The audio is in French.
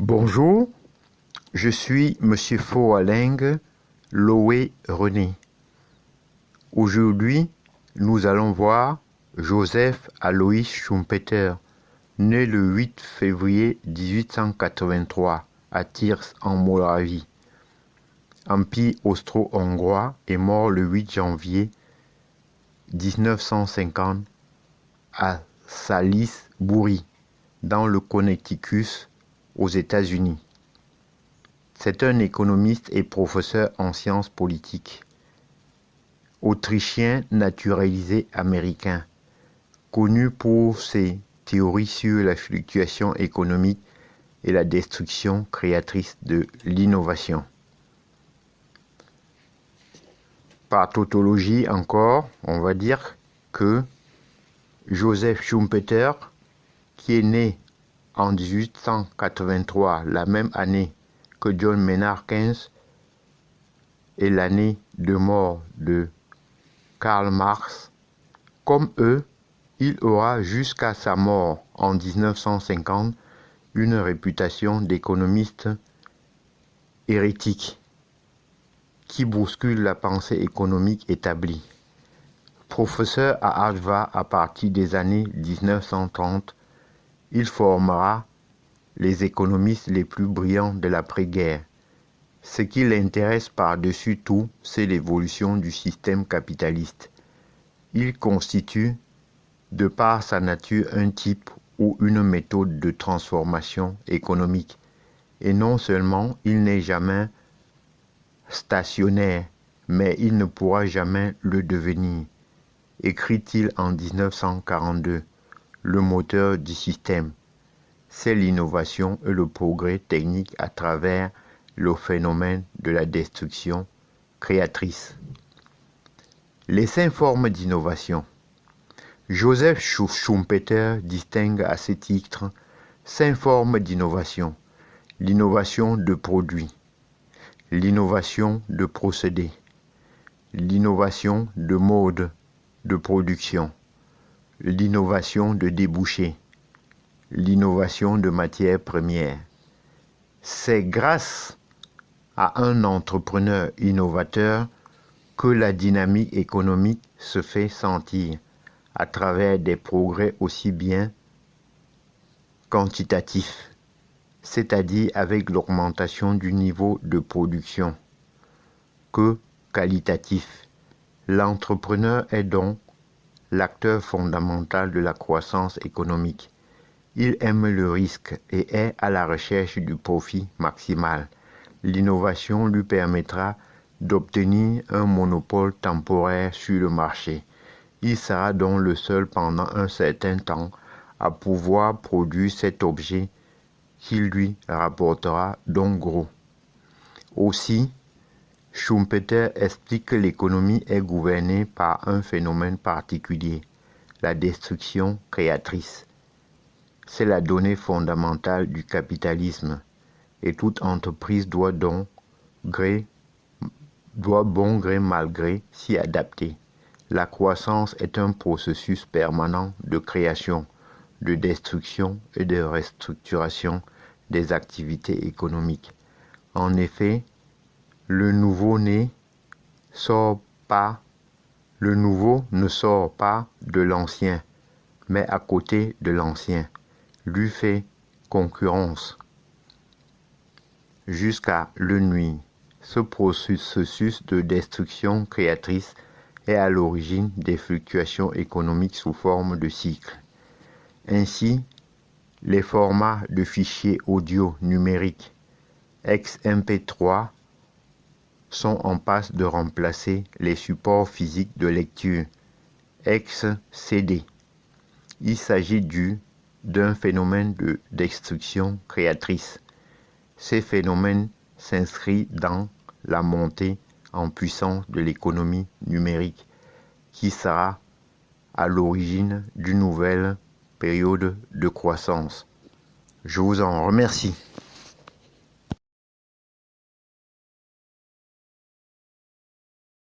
Bonjour, je suis Monsieur Foaling Loé René. Aujourd'hui, nous allons voir Joseph Alois Schumpeter, né le 8 février 1883 à Tirs en Moravie, Empire austro-hongrois, et mort le 8 janvier 1950 à Salisbury, dans le Connecticut, aux États-Unis. C'est un économiste et professeur en sciences politiques, autrichien naturalisé américain, connu pour ses théories sur la fluctuation économique et la destruction créatrice de l'innovation. Par tautologie encore, on va dire que Joseph Schumpeter, qui est né en 1883, la même année que John Maynard Keynes, et l'année de mort de Karl Marx, comme eux, il aura jusqu'à sa mort en 1950 une réputation d'économiste hérétique qui bouscule la pensée économique établie. Professeur à Harvard à partir des années 1930, il formera les économistes les plus brillants de l'après-guerre. Ce qui l'intéresse par-dessus tout, c'est l'évolution du système capitaliste. Il constitue, de par sa nature, un type ou une méthode de transformation économique. Et non seulement il n'est jamais stationnaire, mais il ne pourra jamais le devenir, écrit-il en 1942. Le moteur du système, c'est l'innovation et le progrès technique à travers le phénomène de la destruction créatrice. Les 5 formes d'innovation. Joseph Schumpeter distingue à ce titre 5 formes d'innovation. L'innovation de produits, l'innovation de procédés, l'innovation de mode de production, l'innovation de débouchés, l'innovation de matières premières. C'est grâce à un entrepreneur innovateur que la dynamique économique se fait sentir à travers des progrès aussi bien quantitatifs, c'est-à-dire avec l'augmentation du niveau de production, que qualitatifs. L'entrepreneur est donc l'acteur fondamental de la croissance économique. Il aime le risque et est à la recherche du profit maximal. L'innovation lui permettra d'obtenir un monopole temporaire sur le marché. Il sera donc le seul pendant un certain temps à pouvoir produire cet objet qui lui rapportera donc gros. Aussi, Schumpeter explique que l'économie est gouvernée par un phénomène particulier, la destruction créatrice. C'est la donnée fondamentale du capitalisme et toute entreprise doit bon gré mal gré s'y adapter. La croissance est un processus permanent de création, de destruction et de restructuration des activités économiques. En effet, le nouveau ne sort pas de l'ancien, mais à côté de l'ancien, lui fait concurrence jusqu'à le nuire. Ce processus de destruction créatrice est à l'origine des fluctuations économiques sous forme de cycle. Ainsi, les formats de fichiers audio numériques XMP3 sont en passe de remplacer les supports physiques de lecture XCD. Il s'agit d'un phénomène de destruction créatrice. Ces phénomènes s'inscrivent dans la montée en puissance de l'économie numérique qui sera à l'origine d'une nouvelle période de croissance. Je vous en remercie.